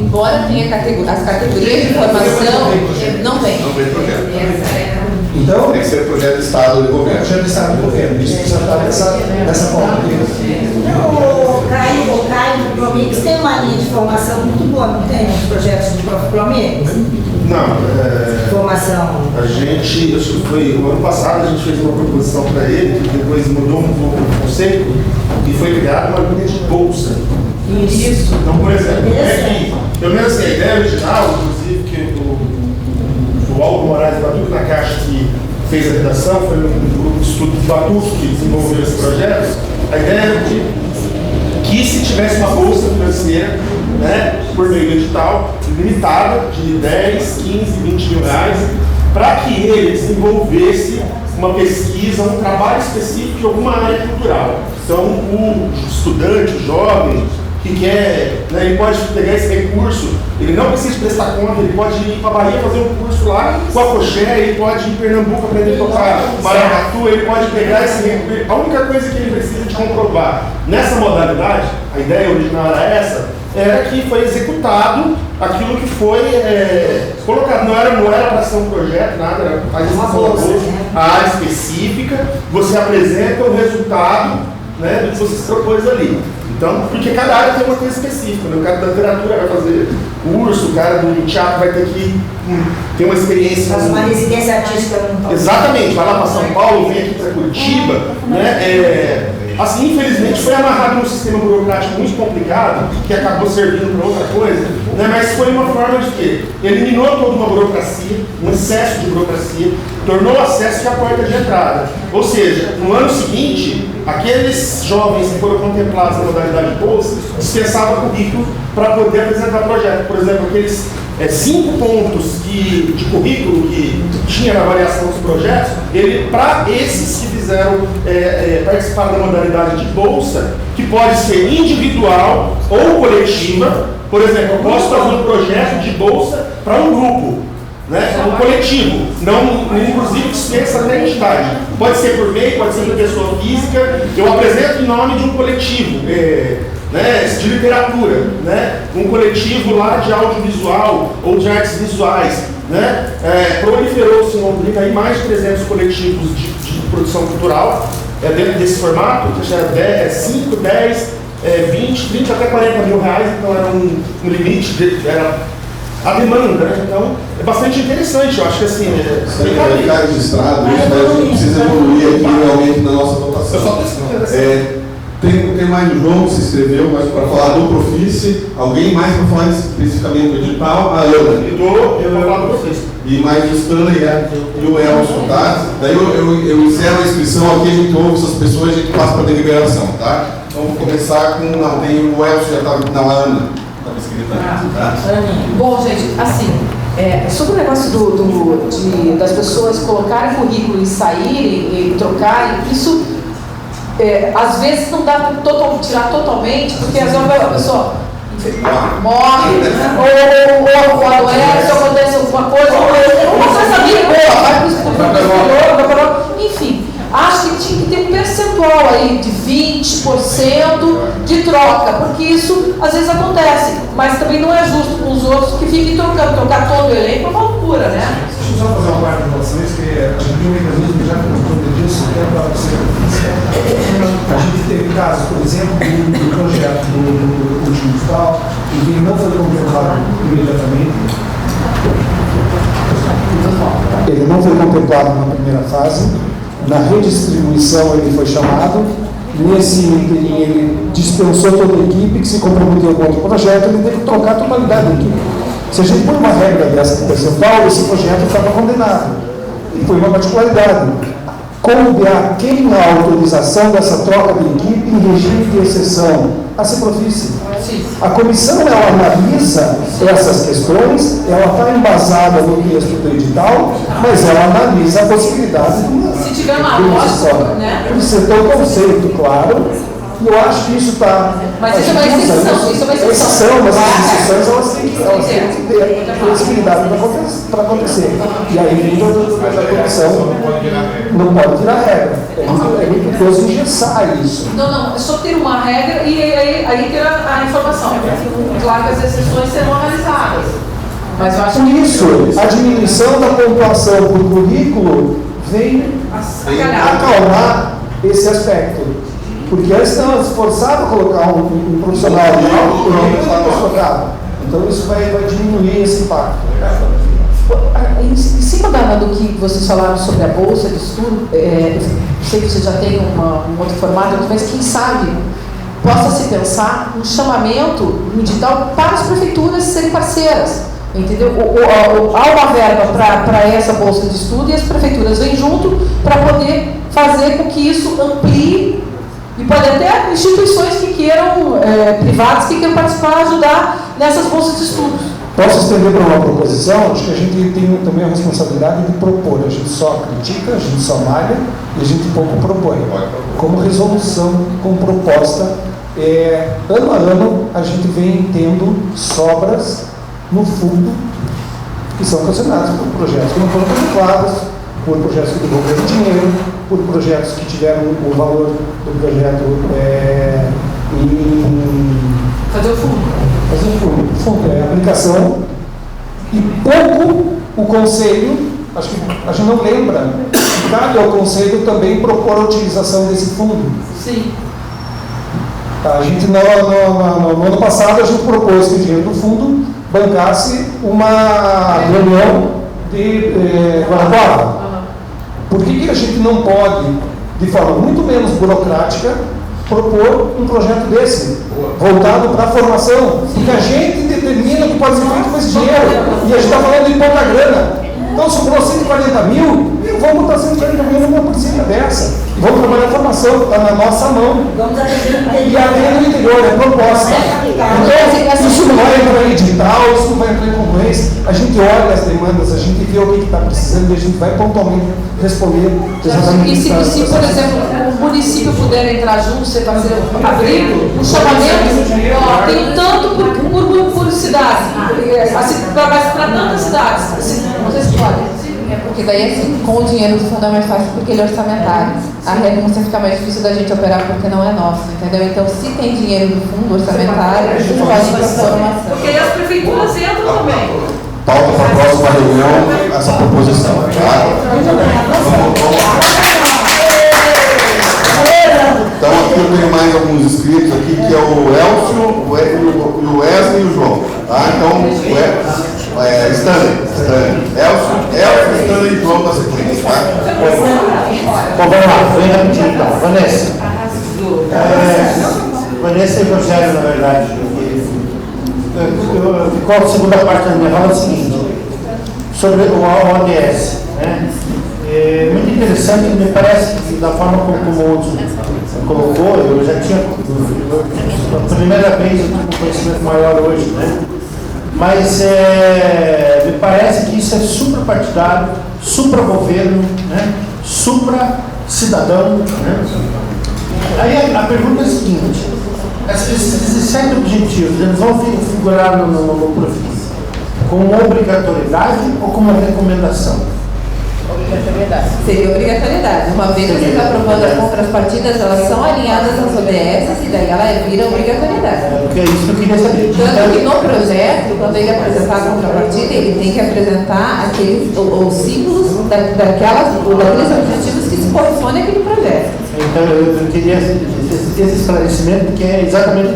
Embora tenha as categorias de formação, não vem. Não vem projeto. Então, tem que ser projeto de Estado e governo. Projeto de Estado e governo. Isso precisa estar dessa forma. O Caio do Promix tem uma linha de formação muito boa, não tem? Os projetos do próprio Promix? Não. Formação. A gente, acho que foi o ano passado, a gente fez uma proposição para ele, que depois mudou um pouco o conceito, e foi criada uma linha de bolsa. Isso. Então, por exemplo, pelo menos assim, a ideia original, inclusive, que o Aldo Moraes Batuque na Caixa, que fez a redação, foi um grupo de estudo de Batuque que desenvolveu esse projeto. A ideia era que se tivesse uma bolsa financeira, né, por meio do edital, limitada de 10, 15, 20 mil reais, para que ele desenvolvesse uma pesquisa, um trabalho específico de alguma área cultural. Então, o estudante, o jovem, que quer, né, ele pode pegar esse recurso, ele não precisa prestar conta, ele pode ir para a Bahia fazer um curso lá com a Coxé, ele pode ir em Pernambuco aprender a tocar maracatu, ele pode pegar esse recurso. A única coisa que ele precisa de comprovar nessa modalidade, a ideia original era essa, era que foi executado aquilo que foi colocado. Não era para ser um projeto, nada, era a área específica, você apresenta o resultado, né, do que você se propôs ali. Então, porque cada área tem uma coisa específica, né? O cara da literatura vai fazer curso, o cara do teatro vai ter que ter uma experiência. Faz uma residência artística. Exatamente, vai lá para São Paulo, vem aqui para Curitiba, né? Assim, infelizmente, foi amarrado num sistema burocrático muito complicado, que acabou servindo para outra coisa, né? Mas foi uma forma de quê? Eliminou toda uma burocracia, um excesso de burocracia, tornou o acesso a porta de entrada. Ou seja, no ano seguinte, aqueles jovens que foram contemplados na modalidade de bolsa dispensavam currículo para poder apresentar projeto. Por exemplo, aqueles 5 pontos de currículo que tinha na avaliação dos projetos, para esses que fizeram participar da modalidade de bolsa, que pode ser individual ou coletiva. Por exemplo, eu posso fazer um projeto de bolsa para um grupo, né, um coletivo, não, inclusive dispensa até a entidade. Pode ser por MEI, pode ser por pessoa física. Eu apresento em nome de um coletivo, né, de literatura, né, um coletivo lá de audiovisual ou de artes visuais. né? Proliferou-se em Londrina aí mais de 300 coletivos de produção cultural, dentro desse formato, que já era 5, 10, 20, 30 até 40 mil reais, então era um limite, era a demanda, né? Então é bastante interessante, eu acho que assim. Vai ficar registrado, isso a gente precisa evoluir aqui realmente na nossa votação. Tem mais o João que se inscreveu, mas para falar do Profice, alguém mais para falar especificamente do edital? A Ana. Eu vou falar do Profice. E mais o Stanley e o Elson, tá? Daí eu encerro a inscrição aqui, a gente ouve essas pessoas e a gente passa para a deliberação, tá? Então vou começar com. Não, tem o Elson já estava. Não, a Ana estava escrita aqui, tá? Bom, gente, assim, sobre o negócio das pessoas colocarem currículo e saírem e trocarem, isso às vezes não dá para tirar totalmente, porque às vezes a pessoa morre, ou adoece, ou acontece alguma coisa, uma coisa bem boa, vai para o enfim. Acho que tinha que ter um percentual aí de 20% de troca, porque isso às vezes acontece, mas também não é justo com os outros que fiquem trocando, trocar todo o elenco é uma loucura, né? Deixa eu só fazer uma parte de vocês, que a gente tem um mecanismo já que não pode disso, que é para você. A gente teve casos, por exemplo, do projeto do digital, que ele não foi contemplado imediatamente. Ele não foi contemplado na primeira fase. Na redistribuição ele foi chamado, nesse interim ele dispensou toda a equipe que se comprometeu com outro projeto, ele teve que trocar a totalidade da equipe. Se a gente põe uma regra dessa de percentual, esse projeto estava condenado. E foi uma particularidade. Coube a quem a autorização dessa troca de equipe em regime de exceção? A Ciprofice. A comissão ela analisa essas questões, ela está embasada no texto do edital, mas ela analisa a possibilidade de se tiver uma amostra, né? Isso é o conceito, claro, e eu acho que isso está. Mas isso é uma exceção, isso é uma exceção. Mas as exceções elas têm que ter flexibilidade para acontecer. E aí da comissão não pode virar regra. É muito coisa engessar isso. Não, é só ter uma regra e aí ter a informação. Claro que as exceções serão analisadas. Mas eu acho por isso, a diminuição da pontuação por currículo vem acalmar esse aspecto. Porque antes estava esforçado a colocar um profissional de alto currículo. Então isso vai diminuir esse impacto. Em cima do que vocês falaram sobre a bolsa de estudo, sei que você já tem um outro formato, mas quem sabe possa se pensar um chamamento no edital para as prefeituras serem parceiras. Entendeu? Há uma verba para essa bolsa de estudo e as prefeituras vêm junto para poder fazer com que isso amplie e pode até instituições que queiram, privadas, que queiram participar, ajudar nessas bolsas de estudos. Posso estender para uma proposição? Acho que a gente tem também a responsabilidade de propor. A gente só critica, a gente só malha e a gente pouco propõe. Como resolução, como proposta, ano a ano a gente vem tendo sobras no fundo que são cancionados por projetos que não foram contemplados, por projetos que devolveram dinheiro, por projetos que tiveram o valor do projeto fazer o fundo, aplicação, e pouco o Conselho, acho que a gente não lembra, cabe ao Conselho também propor a utilização desse fundo. Sim. A gente, no ano passado, a gente propôs que o dinheiro do fundo bancasse uma reunião de Guarapuava. Por que a gente não pode, de forma muito menos burocrática, propor um projeto desse, voltado para a formação? Porque a gente determina o que pode ser feito com esse dinheiro, e a gente está falando de pouca grana. Então, sobrou 140 mil, vamos botar 140 mil numa porcenta dessa. Vamos trabalhar a formação, está na nossa mão. E atender no interior, é proposta. Então, isso não vai entrar em edital, isso não vai entrar em concorrência. A gente olha as demandas, a gente vê o que está precisando e a gente vai pontualmente responder exatamente. E se, por exemplo, o município puder entrar junto, você vai abrir um chamamento, tem tanto por cidade, mas para tantas cidades. Vocês podem. Porque daí, assim, com o dinheiro do fundo é mais fácil porque ele é orçamentário. A renúncia fica mais difícil da gente operar porque não é nosso, entendeu? Então, se tem dinheiro do fundo orçamentário, a gente pode propor uma ação. Porque aí as prefeituras entram também. pauta para a próxima reunião essa proposição. Tá? Então aqui eu tenho mais alguns inscritos aqui, que é o Elcio, o Wesley e o João. Tá? Então, Stanley. Elcio, Stanley e João da sequência. Tá? Bom, vamos lá, vem rapidinho então. Vanessa. Vanessa e Rogério, na verdade. Qual a segunda parte da minha fala é o seguinte, sobre o ODS. Né? É muito interessante, me parece que da forma como o Hudson colocou, eu já tinha, pela primeira vez, eu tenho um conhecimento maior hoje, né? Mas me parece que isso é suprapartidário, supragoverno, né? Supra-cidadão. Né? Aí a pergunta é a seguinte, esses 7 objetivos, eles vão figurar no Profis como obrigatoriedade ou como recomendação? Obrigatoriedade. Seria obrigatoriedade. Uma vez que você está aprovando as contrapartidas, elas são alinhadas às ODS e daí ela vira obrigatoriedade. Porque é isso que eu queria saber. Tanto que no projeto, quando ele apresentar a contrapartida, ele tem que apresentar os símbolos daqueles objetivos que se correspondem àquele projeto. Então eu queria esse esclarecimento, que é exatamente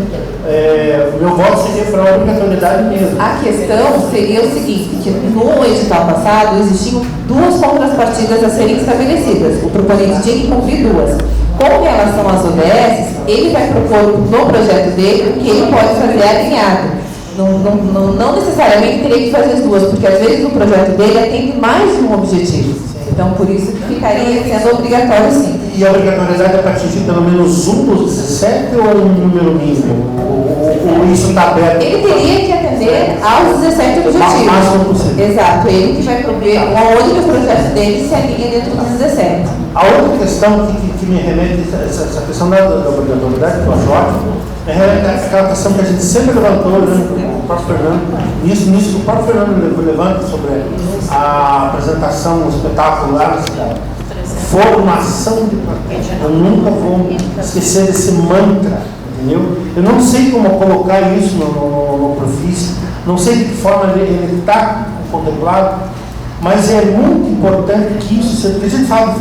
o meu voto seria para a obrigatoriedade mesmo. A questão seria o seguinte, que no edital passado existiam 2 contrapartidas a serem estabelecidas. O proponente tinha que cumprir 2. Com relação às ODS, ele vai propor no projeto dele o que ele pode fazer alinhado. Não necessariamente teria que fazer as 2, porque às vezes o projeto dele atende mais de um objetivo. Então, por isso que ficaria sendo obrigatório, sim. E a obrigatoriedade é para atingir pelo menos um dos 17 ou um número mínimo? Ou isso está aberto? Ele teria que atender aos 17 objetivos. Máximo possível. Exato, ele que vai prover onde o projeto dele se alinha dentro dos 17. A outra questão que me remete, essa questão da obrigatoriedade, que eu acho ótimo, é aquela questão que a gente sempre levantou, o próprio Fernando, nisso o próprio Fernando levanta sobre a apresentação, o espetáculo lá na cidade. Formação de plateia. Eu nunca vou esquecer desse mantra, entendeu? Eu não sei como colocar isso no Profis, não sei de que forma ele está contemplado, mas é muito importante que isso seja. A gente fala de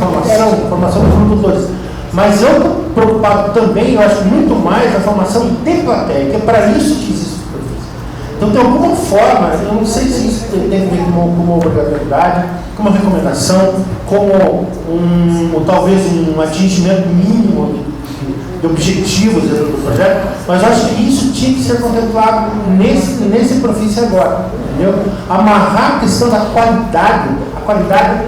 formação de produtores, mas eu estou preocupado também, eu acho muito mais a formação de plateia, que é para isso que existe o Profis. Então, de alguma forma, eu não sei se isso tem a ver com uma obrigatoriedade, como uma recomendação, como talvez um atingimento mínimo de objetivos do projeto, mas eu acho que isso tinha que ser contemplado nesse Profis agora, entendeu? Amarrar a questão da qualidade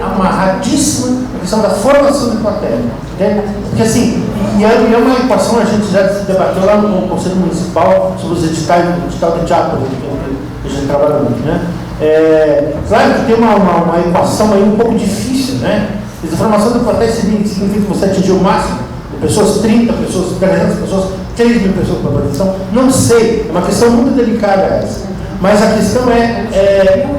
amarradíssima, a questão da formação de plateia, entende? Porque assim, e é uma equação, a gente já debateu lá no Conselho Municipal sobre os editais de teatro, que a gente trabalha muito, né? Claro que tem uma equação aí um pouco difícil, né? A formação de plateia significa que você atingiu o máximo de pessoas, 30 pessoas, 300 pessoas, 3 mil pessoas para a produção. Não sei, é uma questão muito delicada essa. Mas a questão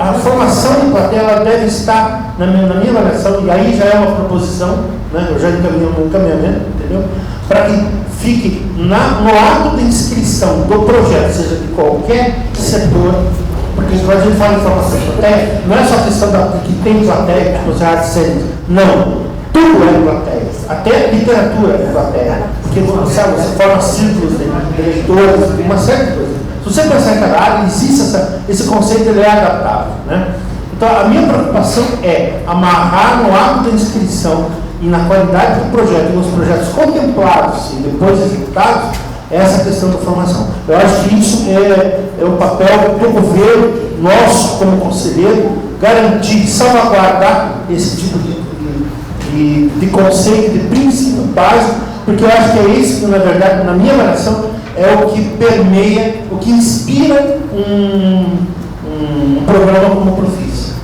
a formação de plateia, ela deve estar, na minha avaliação, e aí já é uma proposição, né? Eu já encaminhei um encaminhamento, entendeu? Para que fique no ato de inscrição do projeto, seja de qualquer setor. Porque quando a gente fala em formação de plateia, não é só a questão que tem plateia, que você acha cênica. Não. Tudo é plateia. Até literatura é plateia. Porque você forma círculos de leitores, uma série de coisas. Se você pensar em cada área, existe esse conceito, ele é adaptável. Né? Então, a minha preocupação é amarrar no ato da inscrição e na qualidade do projeto, e nos projetos contemplados e depois executados, essa questão da formação. Eu acho que isso é o papel do governo, nosso como conselheiro, garantir, salvaguardar esse tipo de conceito, de princípio básico, porque eu acho que é isso que, na verdade, na minha avaliação, é o que permeia, o que inspira um programa como o Profis.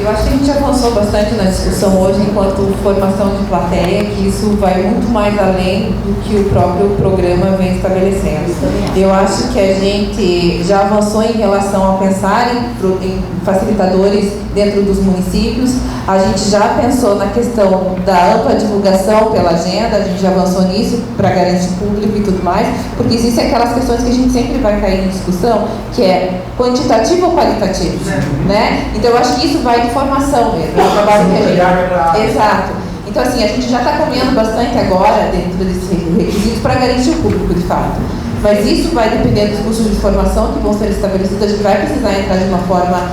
Eu acho que a gente avançou bastante na discussão hoje enquanto formação de plateia, que isso vai muito mais além do que o próprio programa vem estabelecendo. Eu acho que a gente já avançou em relação a pensar em facilitadores dentro dos municípios, a gente já pensou na questão da ampla divulgação pela agenda, a gente já avançou nisso para garantir público e tudo mais, porque existem aquelas questões que a gente sempre vai cair em discussão, que é quantitativo ou qualitativo, né? Então eu acho que isso vai de formação mesmo, é um trabalho que a gente... Exato. Então assim, a gente já está caminhando bastante agora dentro desses requisitos para garantir o público de fato. Mas isso vai depender dos cursos de formação que vão ser estabelecidos. A gente vai precisar entrar de uma forma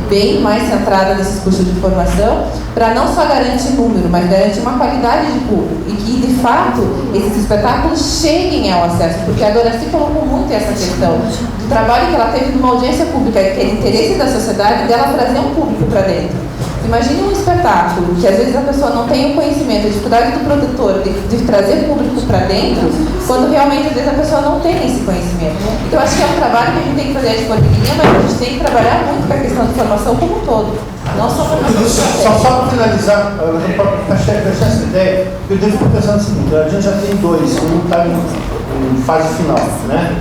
bem mais centrada nesses cursos de formação, para não só garantir número, mas garantir uma qualidade de público. E que, de fato, esses espetáculos cheguem ao acesso. Porque a Doraci colocou muito essa questão do trabalho que ela teve numa audiência pública, que é de interesse da sociedade, dela trazer um público para dentro. Imagine um espetáculo que às vezes a pessoa não tem o conhecimento, a dificuldade do produtor de trazer público para dentro, quando realmente às vezes a pessoa não tem esse conhecimento. Então acho que é um trabalho que a gente tem que fazer de formiguinha, mas a gente tem que trabalhar muito com a questão de formação como um todo. Não só para finalizar, para fechar essa ideia, eu devo ficar pensando o seguinte, a gente já tem dois, um está em fase final, né?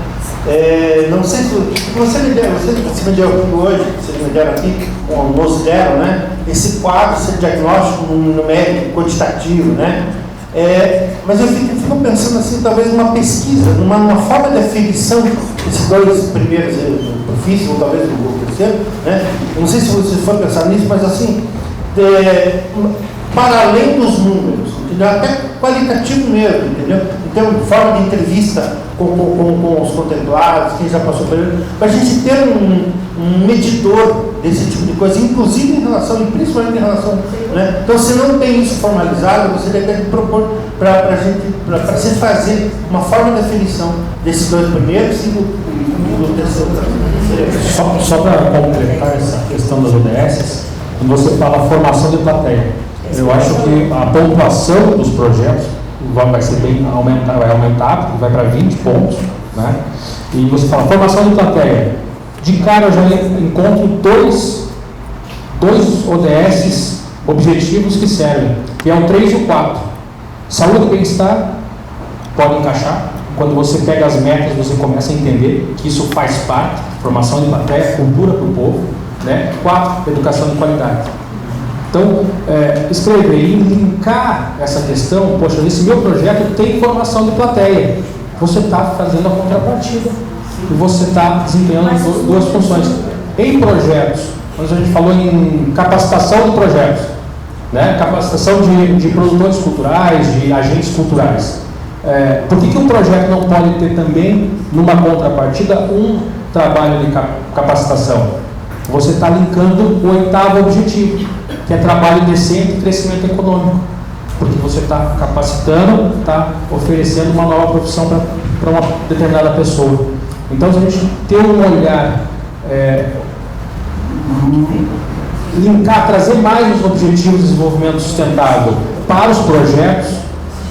Não sei se você me deu hoje, vocês me deram aqui, nos deram, né? Esse quadro, esse diagnóstico numérico, quantitativo, né? Mas eu fico pensando assim, talvez numa pesquisa, numa forma de aferição desses dois primeiros profícios, ou talvez o terceiro, né? Não sei se vocês foram pensar nisso, mas assim, para além dos números, entendeu? Até qualitativo mesmo, entendeu? Então, forma de entrevista com os contemplados, quem já passou por ele, para a gente ter um medidor desse tipo de coisa, inclusive em relação, e principalmente em relação, né? Então, se não tem isso formalizado, você deve propor para se fazer uma forma de definição desses dois primeiros e do terceiro. Só para completar essa questão das ODS, quando você fala formação de plateia, eu acho que a pontuação dos projetos vai ser bem vai aumentar, porque vai para 20 pontos, né? E você fala formação de plateia. De cara eu já encontro dois ODS objetivos que servem, que é o 3 e o 4. Saúde e bem-estar pode encaixar. Quando você pega as metas, você começa a entender que isso faz parte, formação de plateia, cultura para o povo, né? 4, educação de qualidade. Então, escrever e linkar essa questão, poxa, nesse meu projeto tem formação de plateia. Você está fazendo a contrapartida e você está desempenhando duas funções. Em projetos, quando a gente falou em capacitação de projetos, né? Capacitação de produtores culturais, de agentes culturais. Por que um projeto não pode ter também, numa contrapartida, um trabalho de capacitação? Você está linkando o 8º objetivo, que é trabalho decente e crescimento econômico, porque você está capacitando, está oferecendo uma nova profissão para uma determinada pessoa. Então, se a gente ter um olhar, linkar, trazer mais os objetivos de desenvolvimento sustentável para os projetos,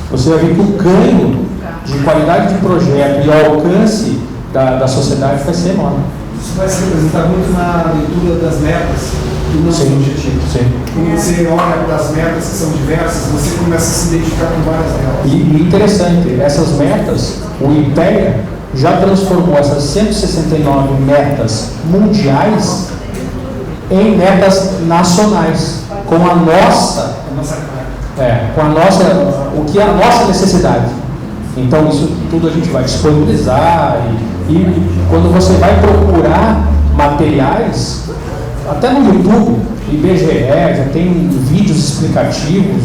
você vai ver que o ganho de qualidade de projeto e o alcance da sociedade vai ser enorme. Isso vai se representar muito na leitura das metas do nosso objetivo. Sim. Quando você olha para as metas que são diversas, você começa a se identificar com várias delas. E interessante, essas metas, o IPEA já transformou essas 169 metas mundiais em metas nacionais, com a nossa, o que é a nossa necessidade. Então isso tudo a gente vai disponibilizar e quando você vai procurar materiais, até no YouTube, IBGE já tem vídeos explicativos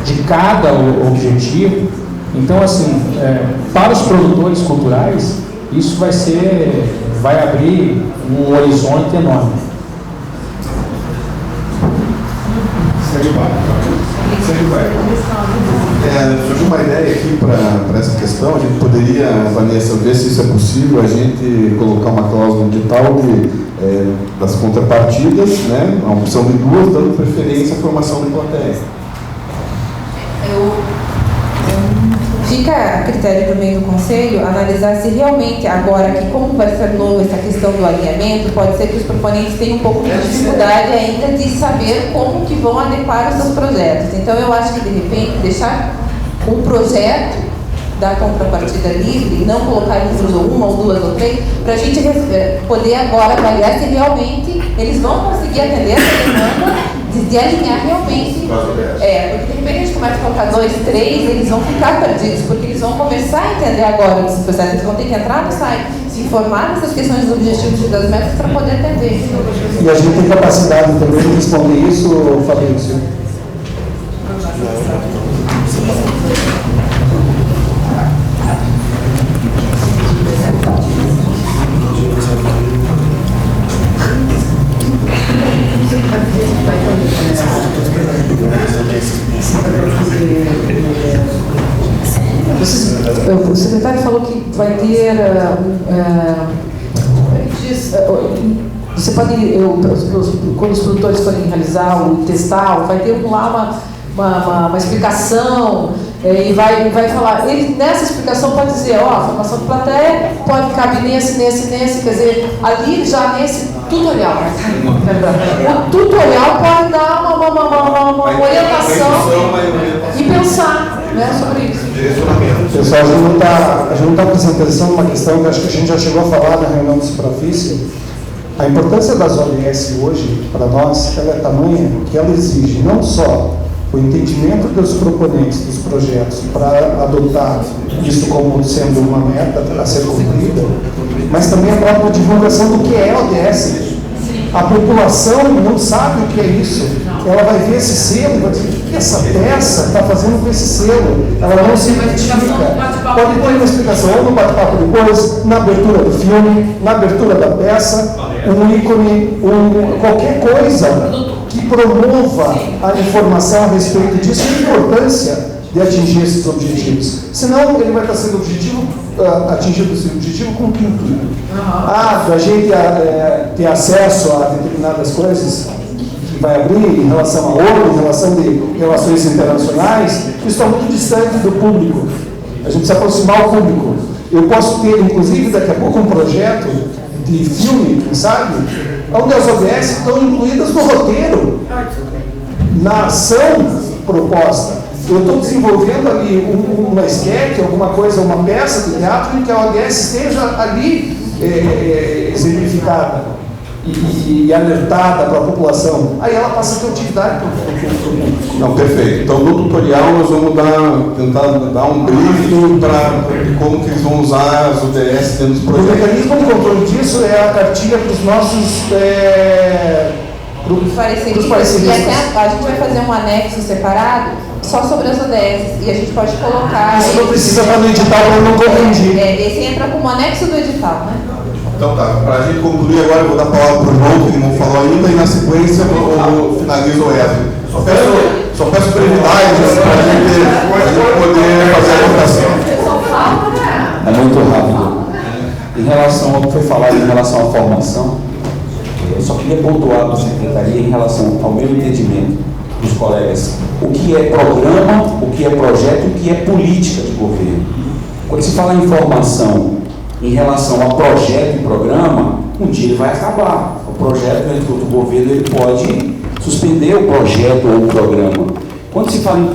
de cada objetivo. Então assim, para os produtores culturais, isso vai abrir um horizonte enorme. Surgiu uma ideia aqui para essa questão. A gente poderia, Vanessa, ver se isso é possível, a gente colocar uma cláusula edital das contrapartidas, né, a opção de duas, dando preferência à formação de plateia. Fica a critério também do Conselho analisar se realmente, agora que como vai ser novo essa questão do alinhamento, pode ser que os proponentes tenham um pouco de dificuldade ainda de saber como que vão adequar os seus projetos. Então eu acho que de repente deixar um projeto da contrapartida livre, não colocar números ou uma ou duas ou três, para a gente poder agora avaliar se realmente eles vão conseguir atender essa demanda de alinhar realmente. Porque de repente a gente começa a colocar 2, 3, eles vão ficar perdidos, porque eles vão começar a entender agora esse processo, eles vão ter que entrar no site, se informar dessas questões dos objetivos e das metas para poder atender. E a gente tem capacidade também de responder isso, Fabrício? O secretário falou que vai ter, você pode, quando os produtores forem realizar o testar, vai ter lá uma explicação, e vai falar, ele nessa explicação pode dizer, a formação de plateia pode caber nesse, quer dizer, ali já nesse tutorial, o tutorial pode dar uma orientação e pensar, né, sobre isso. Pessoal, a gente não está apresentando uma questão que acho que a gente já chegou a falar na reunião do Suprafício. A importância das ODS hoje, para nós, ela é tamanha que ela exige não só o entendimento dos proponentes dos projetos para adotar isso como sendo uma meta a ser cumprida, mas também a própria divulgação do que é ODS. A população não sabe o que é isso. Ela vai ver esse selo e vai dizer, o que essa peça está fazendo com esse selo? Ela não se identifica. Pode ter uma explicação, ou no bate-papo depois, na abertura do filme, na abertura da peça, um ícone, qualquer coisa que promova a informação a respeito disso e a importância de atingir esses objetivos. Senão, ele vai estar sendo atingido esse objetivo com que intuito? Da gente ter acesso a determinadas coisas que vai abrir em relação a ouro, em relação de relações internacionais, isso está muito distante do público. A gente se aproximar ao público. Eu posso ter, inclusive, daqui a pouco um projeto de filme, quem sabe, onde as ODS estão incluídas no roteiro, na ação proposta. Eu estou desenvolvendo ali uma esquete, alguma coisa, uma peça de teatro em que a ODS esteja ali exemplificada e alertada para a população. Aí ela passa a ter utilidade para o público. Não, perfeito. Então, no tutorial, nós vamos tentar dar um briefing para como que eles vão usar as ODS dentro dos projetos. O mecanismo de controle disso é a cartilha para os nossos grupos pareceristas. E até a gente vai fazer um anexo separado só sobre as ODS, e a gente pode colocar... Isso não precisa estar no edital para não confundir. Esse entra como anexo do edital, né? Então tá, para a gente concluir agora, eu vou dar a palavra para o João, que ele não falou ainda, e na sequência eu finalizo o Wesley. Só peço brevidade para a gente poder fazer a votação. É muito rápido. Em relação ao que foi falado em relação à formação, eu só queria pontuar para a Secretaria em relação ao meu entendimento dos colegas, o que é programa, o que é projeto, o que é política de governo. Quando se fala em formação em relação a projeto e programa, um dia ele vai acabar. O projeto, dentro do governo, ele pode suspender o projeto ou o programa. Quando se fala em